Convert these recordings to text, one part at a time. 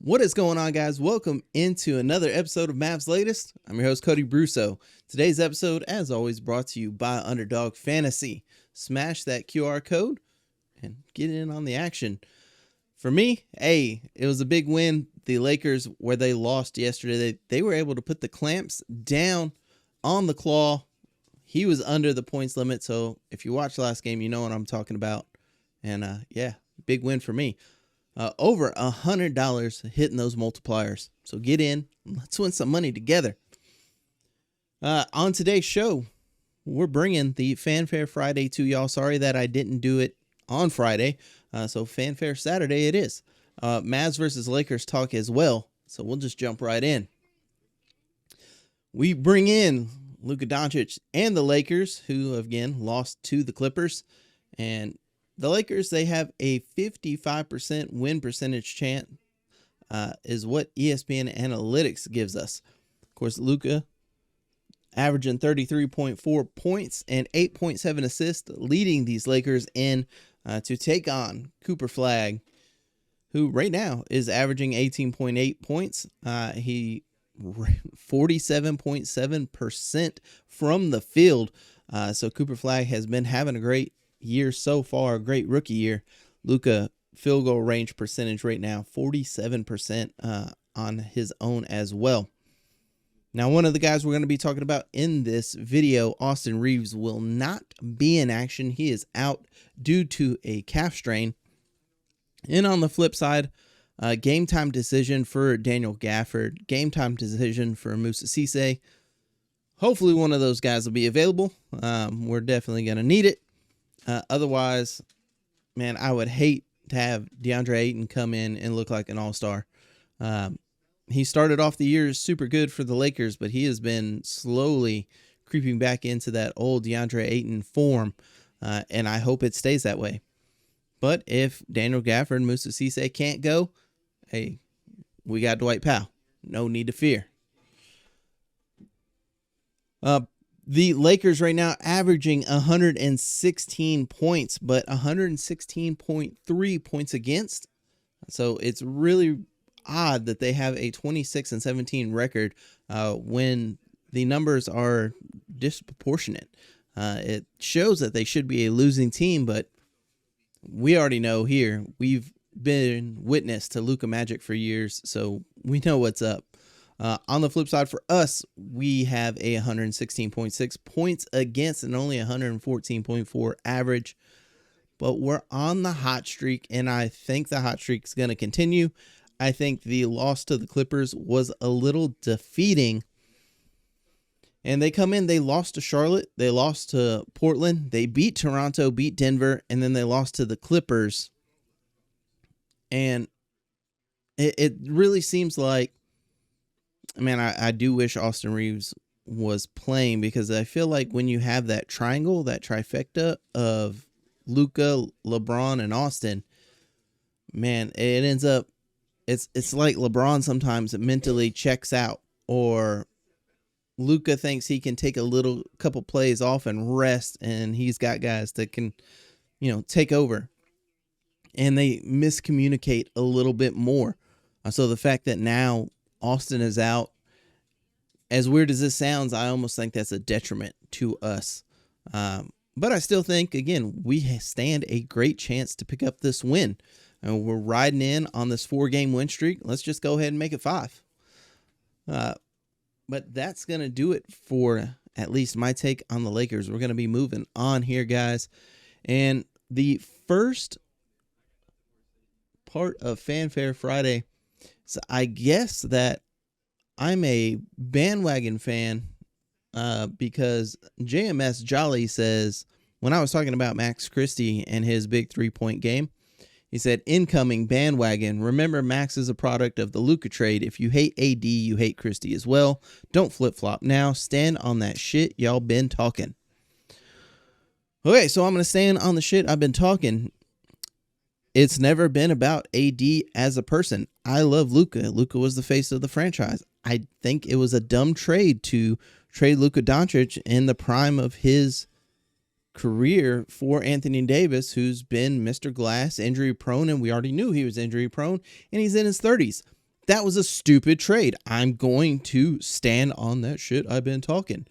What is going on, guys? Welcome into another episode of Mavs Latest. I'm your host, Cody Brusso. Today's episode, as always, brought to you by Underdog Fantasy. Smash that QR code and get in on the action. For me, it was a big win. The Lakers, where they lost yesterday, they were able to put the clamps down on the claw. He was under the points limit, so if you watched last game, you know what I'm talking about. And big win for me. Over $100 hitting those multipliers. So get in. Let's win some money together. On today's show, we're bringing the Fanfare Friday to y'all. Sorry that I didn't do it on Friday. So Fanfare Saturday it is. Mavs versus Lakers talk as well. So we'll just jump right in. We bring in Luka Doncic and the Lakers, who again lost to the Clippers. And the Lakers, they have a 55% win percentage chance, is what ESPN Analytics gives us. Of course, Luka averaging 33.4 points and 8.7 assists, leading these Lakers in to take on Cooper Flagg, who right now is averaging 18.8 points. He 47.7% from the field. So Cooper Flagg has been having a great year so far, a great rookie year. Luka field goal range percentage right now 47% on his own as well. Now, one of the guys we're going to be talking about in this video, Austin Reeves, will not be in action. He is out due to a calf strain. And on the flip side, game time decision for Daniel Gafford, game time decision for Moussa Cisse. Hopefully one of those guys will be available. We're definitely going to need it. Otherwise, man, I would hate to have DeAndre Ayton come in and look like an all-star. He started off the year super good for the Lakers, but he has been slowly creeping back into that old DeAndre Ayton form, and I hope it stays that way. But if Daniel Gafford and Moussa Cisse can't go, hey, we got Dwight Powell. No need to fear. The Lakers right now averaging 116 points, but 116.3 points against. So it's really odd that they have a 26-17 record when the numbers are disproportionate. It shows that they should be a losing team, but we already know here, we've been witness to Luka Magic for years, so we know what's up. On the flip side for us, we have a 116.6 points against and only 114.4 average. But we're on the hot streak, and I think the hot streak is going to continue. I think the loss to the Clippers was a little defeating. And they come in, they lost to Charlotte, they lost to Portland, they beat Toronto, beat Denver, and then they lost to the Clippers. And it really seems like, man, I do wish Austin Reeves was playing, because I feel like when you have that triangle, that trifecta of Luka, LeBron, and Austin, man, it ends up, it's like LeBron sometimes mentally checks out, or Luka thinks he can take a couple plays off and rest, and he's got guys that can, take over, and they miscommunicate a little bit more. So the fact that now Austin is out, as weird as this sounds, I almost think that's a detriment to us. But I still think, again, we stand a great chance to pick up this win. And we're riding in on this 4-game win streak. Let's just go ahead and make it 5. But that's going to do it for at least my take on the Lakers. We're going to be moving on here, guys. And the first part of Fanfare Friday, so I guess that I'm a bandwagon fan because JMS Jolly says, when I was talking about Max Christie and his big 3-point game, he said, incoming bandwagon. Remember, Max is a product of the Luka trade. If you hate AD, you hate Christie as well. Don't flip-flop now. Stand on that shit y'all been talking. Okay, so I'm going to stand on the shit I've been talking. It's never been about AD as a person. I love Luka. Luka was the face of the franchise. I think it was a dumb trade to trade Luka Doncic in the prime of his career for Anthony Davis, who's been Mr. Glass, injury prone, and we already knew he was injury prone, and he's in his 30s. that was a stupid trade. I'm going to stand on that shit I've been talking.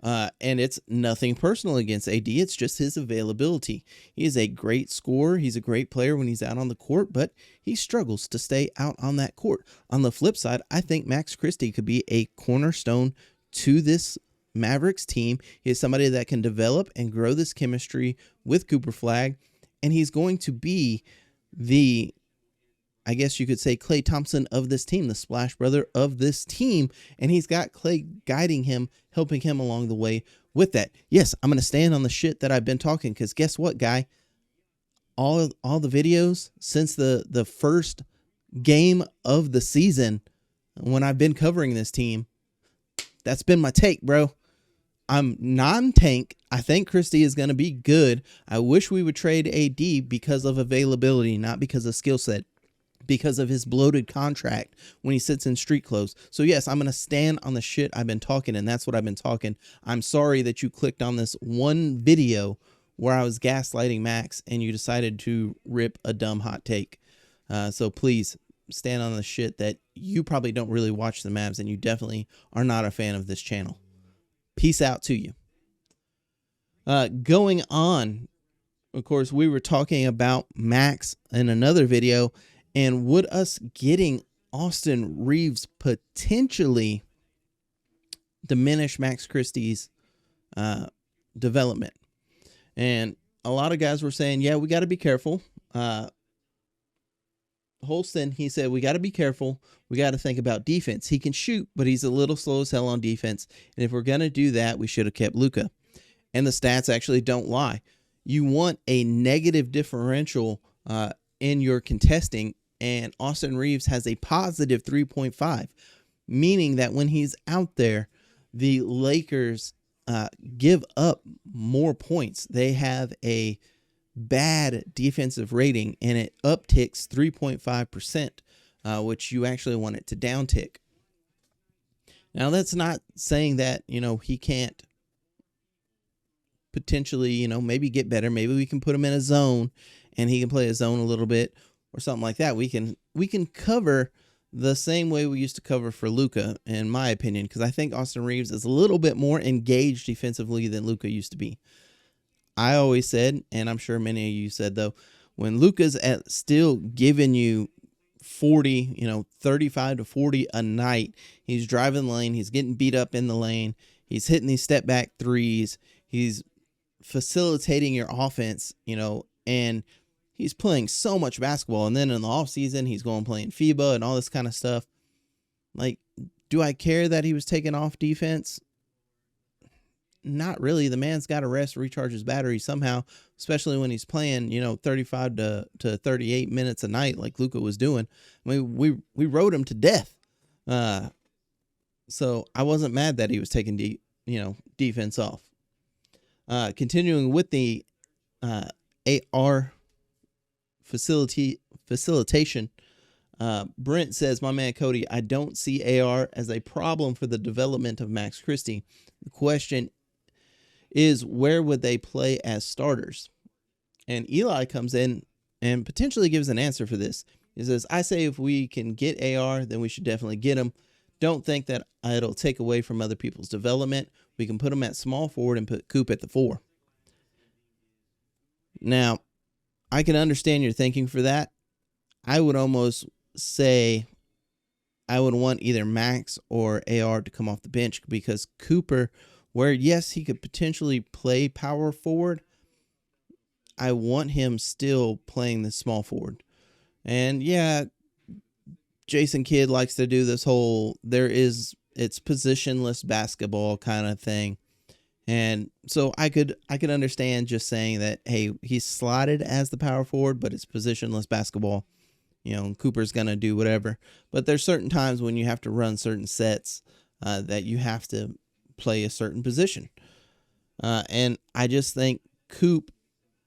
And it's nothing personal against AD. It's just his availability. He is a great scorer. He's a great player when he's out on the court, but he struggles to stay out on that court. On the flip side, I think Max Christie could be a cornerstone to this Mavericks team. He is somebody that can develop and grow this chemistry with Cooper Flagg, and he's going to be the, I guess you could say, Klay Thompson of this team, the splash brother of this team. And he's got Klay guiding him, helping him along the way with that. Yes, I'm going to stand on the shit that I've been talking, because guess what, guy? All the videos since the first game of the season, when I've been covering this team, that's been my take, bro. I'm non-tank. I think Christie is going to be good. I wish we would trade AD because of availability, not because of skill set, because of his bloated contract when he sits in street clothes. So yes, I'm going to stand on the shit I've been talking, and that's what I've been talking. I'm sorry that you clicked on this one video where I was gaslighting Max and you decided to rip a dumb hot take. So please stand on the shit that you probably don't really watch the Mavs, and you definitely are not a fan of this channel. Peace out to you. Going on, of course, we were talking about Max in another video, and would us getting Austin Reeves potentially diminish Max Christie's development? And a lot of guys were saying, yeah, we got to be careful. Holston, he said, we got to be careful. We got to think about defense. He can shoot, but he's a little slow as hell on defense. And if we're going to do that, we should have kept Luka. And the stats actually don't lie. You want a negative differential in your contesting, and Austin Reeves has a positive 3.5, meaning that when he's out there, the Lakers give up more points. They have a bad defensive rating, and it upticks 3.5%, which you actually want it to downtick. Now, that's not saying that, he can't potentially, maybe get better. Maybe we can put him in a zone and he can play a zone a little bit or something like that. We can cover the same way we used to cover for Luka, in my opinion, because I think Austin Reeves is a little bit more engaged defensively than Luka used to be. I always said, and I'm sure many of you said, though, when Luka's still giving you 40, 35 to 40 a night, he's driving the lane, he's getting beat up in the lane, he's hitting these step back threes, he's facilitating your offense, and he's playing so much basketball. And then in the off season, he's going playing FIBA and all this kind of stuff. Like, do I care that he was taking off defense? Not really. The man's got to rest, recharge his battery somehow, especially when he's playing, 35 to 38 minutes a night like Luka was doing. I mean, we rode him to death. So I wasn't mad that he was taking defense off. Continuing with the AR facilitation, Brent says, my man Cody, I don't see AR as a problem for the development of Max Christie. The question is, where would they play as starters? And Eli comes in and potentially gives an answer for this. He says, I say if we can get AR, then we should definitely get him. Don't think that it'll take away from other people's development. We can put him at small forward and put Coop at the 4. Now, I can understand your thinking for that. I would almost say I would want either Max or AR to come off the bench, because Cooper, where, yes, he could potentially play power forward, I want him still playing the small forward. And, yeah, Jason Kidd likes to do this whole, it's positionless basketball kind of thing. And so I could understand just saying that, hey, he's slotted as the power forward, but it's positionless basketball. Cooper's going to do whatever. But there's certain times when you have to run certain sets that you have to play a certain position. And I just think Coop,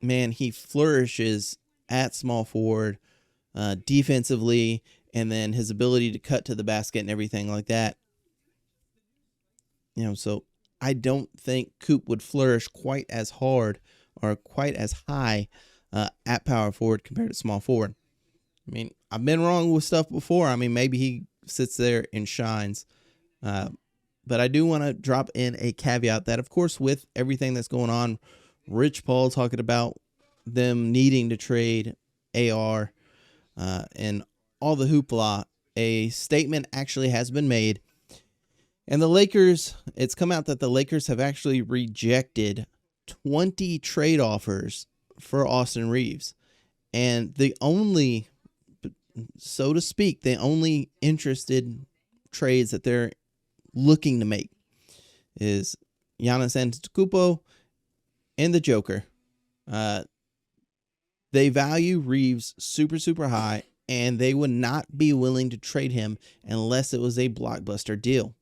man, he flourishes at small forward defensively, and then his ability to cut to the basket and everything like that. So I don't think Coop would flourish quite as hard or quite as high at power forward compared to small forward. I mean, I've been wrong with stuff before. I mean, maybe he sits there and shines. But I do want to drop in a caveat that, of course, with everything that's going on, Rich Paul talking about them needing to trade AR and all the hoopla, a statement actually has been made. And the Lakers, it's come out that the Lakers have actually rejected 20 trade offers for Austin Reeves. And the only, so to speak, the only interested trades that they're looking to make is Giannis Antetokounmpo and the Joker. They value Reeves super, super high, and they would not be willing to trade him unless it was a blockbuster deal.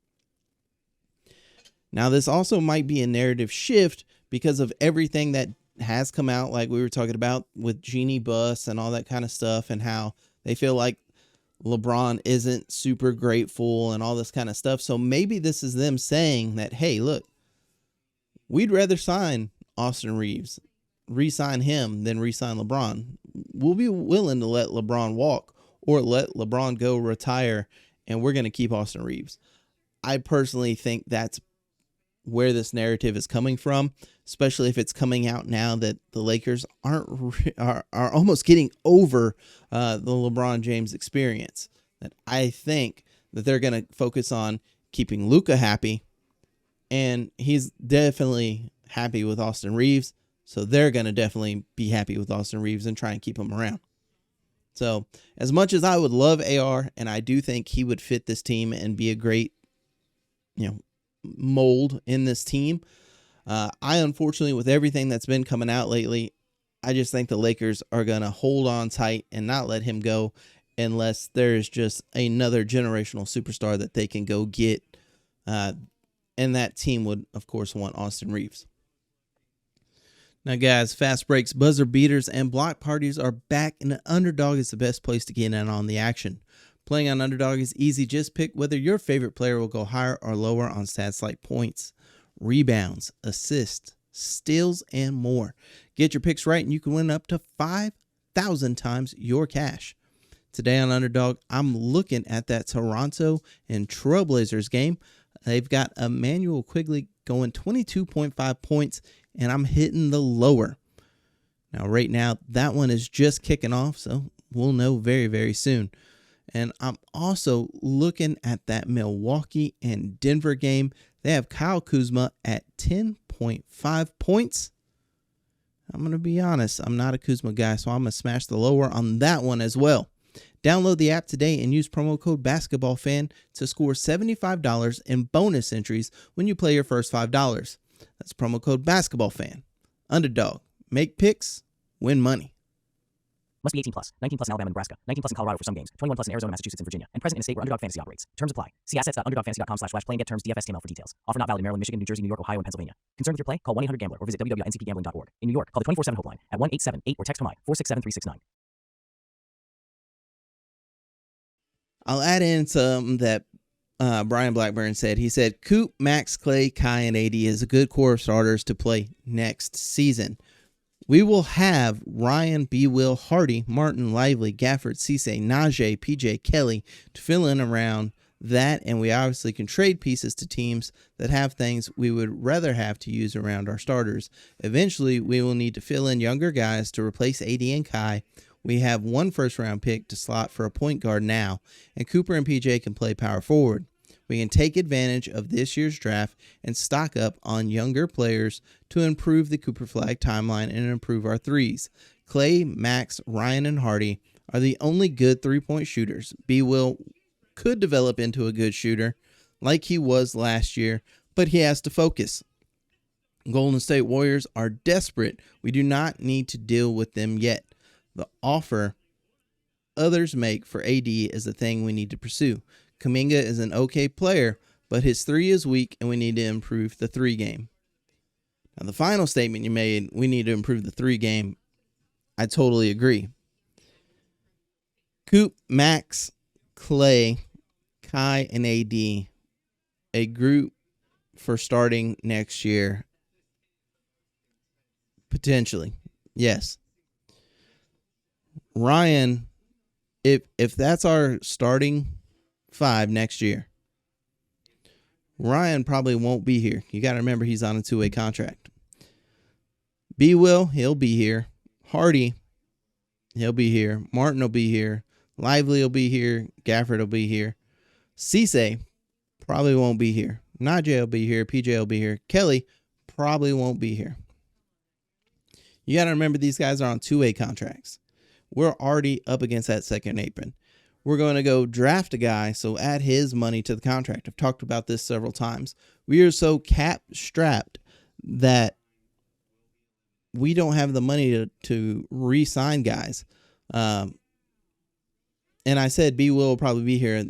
Now, this also might be a narrative shift because of everything that has come out, like we were talking about with Jeannie Buss and all that kind of stuff, and how they feel like LeBron isn't super grateful and all this kind of stuff. So maybe this is them saying that, hey, look, we'd rather sign Austin Reeves, re-sign him than re-sign LeBron. We'll be willing to let LeBron walk or let LeBron go retire, and we're going to keep Austin Reeves. I personally think that's where this narrative is coming from, especially if it's coming out now that the Lakers are almost getting over the LeBron James experience. That I think that they're going to focus on keeping Luka happy, and he's definitely happy with Austin Reeves, so they're going to definitely be happy with Austin Reeves and try and keep him around. So as much as I would love AR, and I do think he would fit this team and be a great, mold in this team, I unfortunately, with everything that's been coming out lately, I just think the Lakers are going to hold on tight and not let him go unless there's just another generational superstar that they can go get. And that team would, of course, want Austin Reeves. Now, guys, fast breaks, buzzer beaters, and block parties are back, and the Underdog is the best place to get in on the action. Playing on Underdog is easy. Just pick whether your favorite player will go higher or lower on stats like points, rebounds, assists, steals, and more. Get your picks right, and you can win up to 5,000 times your cash. Today on Underdog, I'm looking at that Toronto and Trailblazers game. They've got Emmanuel Quigley going 22.5 points, and I'm hitting the lower. Now, right now, that one is just kicking off, so we'll know very, very soon. And I'm also looking at that Milwaukee and Denver game. They have Kyle Kuzma at 10.5 points. I'm going to be honest, I'm not a Kuzma guy, so I'm going to smash the lower on that one as well. Download the app today and use promo code BASKETBALLFAN to score $75 in bonus entries when you play your first $5. That's promo code BASKETBALLFAN. Underdog. Make picks, win money. Must be 18 plus. 19 plus in Alabama, Nebraska. 19 plus in Colorado for some games. 21 plus in Arizona, Massachusetts, and Virginia. And present in a state where Underdog Fantasy operates. Terms apply. See assets.underdogfantasy.com/play and get terms DFSTML for details. Offer not valid in Maryland, Michigan, New Jersey, New York, Ohio, and Pennsylvania. Concerned with your play? Call 1-800-GAMBLER or visit www.ncpgambling.org. In New York, call the 24/7 helpline at 1-878 or text HOMI 467-369. I'll add in something that Brian Blackburn said. He said, Coop, Max, Clay, Kai, and AD is a good core of starters to play next season. We will have Ryan, B. Will, Hardy, Martin, Lively, Gafford, Cisse, Najee, PJ, Kelly to fill in around that, and we obviously can trade pieces to teams that have things we would rather have to use around our starters. Eventually, we will need to fill in younger guys to replace AD and Kai. We have one first-round pick to slot for a point guard now, and Cooper and PJ can play power forward. We can take advantage of this year's draft and stock up on younger players to improve the Cooper Flag timeline and improve our threes. Clay, Max, Ryan, and Hardy are the only good three-point shooters. B. Will could develop into a good shooter like he was last year, but he has to focus. Golden State Warriors are desperate. We do not need to deal with them yet. The offer others make for AD is the thing we need to pursue. Kuminga is an okay player, but his three is weak, and we need to improve the three game. Now, the final statement you made, we need to improve the three game, I totally agree. Coop, Max, Clay, Kai, and AD, a group for starting next year. Potentially, yes. Ryan if that's our starting five next year, Ryan probably won't be here. You got to remember he's on a 2-way contract. B. Will, he'll be here. Hardy, he'll be here. Martin will be here. Lively will be here. Gafford will be here. Cisse probably won't be here. Najee will be here. PJ will be here. Kelly probably won't be here. You got to remember these guys are on 2-way contracts. We're already up against that second apron. We're going to go draft a guy, so add his money to the contract. I've talked about this several times. We are so cap-strapped that we don't have the money to re-sign guys. And I said B. Will probably be here.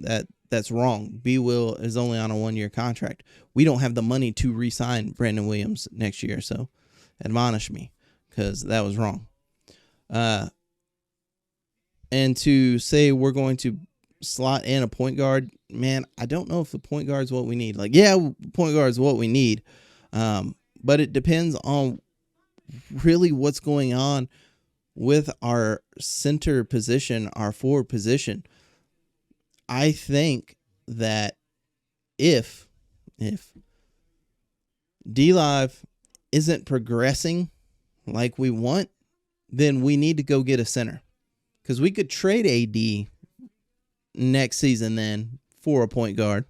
That's wrong. B. Will is only on a 1-year contract. We don't have the money to re-sign Brandon Williams next year, so admonish me because that was wrong. And to say we're going to slot in a point guard, man, I don't know if the point guard is what we need. Like, yeah, point guard is what we need. But it depends on really what's going on with our center position, our forward position. I think that if D-Live isn't progressing like we want, then we need to go get a center. Because we could trade AD next season then for a point guard.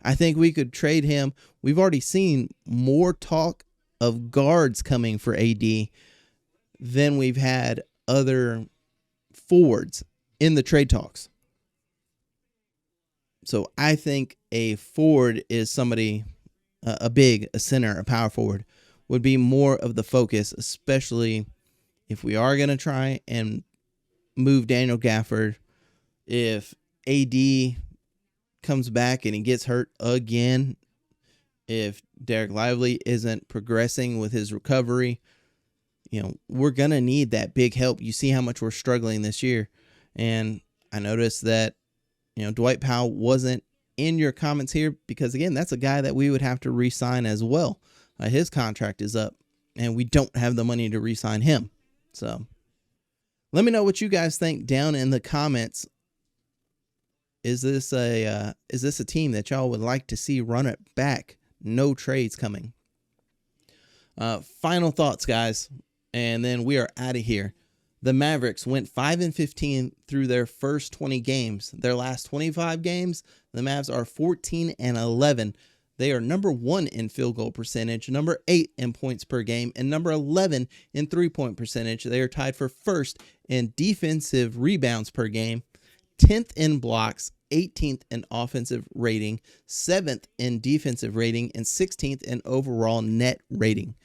I think we could trade him. We've already seen more talk of guards coming for AD than we've had other forwards in the trade talks. So I think a forward is somebody, a center, a power forward, would be more of the focus, especially if we are going to try and move Daniel Gafford. If AD comes back and he gets hurt again, if Derek Lively isn't progressing with his recovery, we're going to need that big help. You see how much we're struggling this year. And I noticed that, Dwight Powell wasn't in your comments here because, again, that's a guy that we would have to re-sign as well. His contract is up, and we don't have the money to re-sign him. So let me know what you guys think down in the comments. Is this a team that y'all would like to see run it back? No trades coming. Final thoughts, guys, and then we are out of here. The Mavericks went 5-15 through their first 20 games. Their last 25 games, the Mavs are 14-11. They are number 1 in field goal percentage, number 8 in points per game, and number 11 in three-point percentage. They are tied for first in defensive rebounds per game, 10th in blocks, 18th in offensive rating, 7th in defensive rating, and 16th in overall net rating.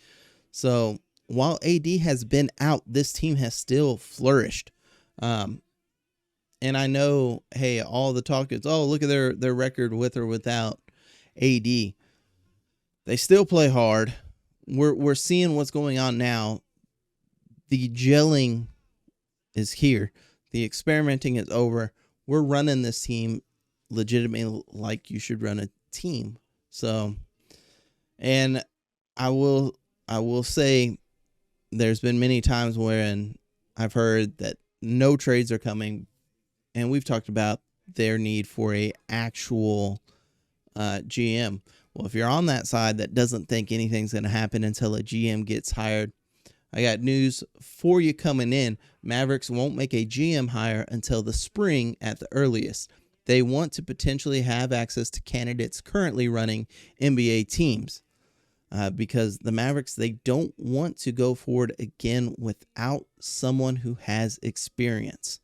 So while AD has been out, this team has still flourished. And I know, hey, all the talk is, oh, look at their record with or without AD. They still play hard. We're seeing what's going on now. The gelling is here. The experimenting is over. We're running this team legitimately like you should run a team. So, and I will say there's been many times when I've heard that no trades are coming, and we've talked about their need for a actual GM. Well, if you're on that side that doesn't think anything's going to happen until a GM gets hired, I got news for you coming in. Mavericks won't make a GM hire until the spring at the earliest. They want to potentially have access to candidates currently running NBA teams because the Mavericks, they don't want to go forward again without someone who has experience.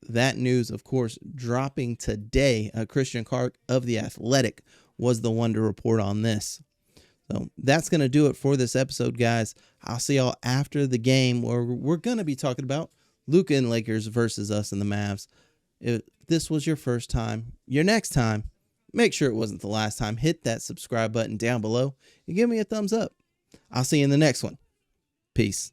That news, of course, dropping today. Christian Clark of The Athletic was the one to report on this. So that's going to do it for this episode, guys. I'll see y'all after the game where we're going to be talking about Luka and Lakers versus us and the Mavs. If this was your first time, your next time, make sure it wasn't the last time. Hit that subscribe button down below and give me a thumbs up. I'll see you in the next one. Peace.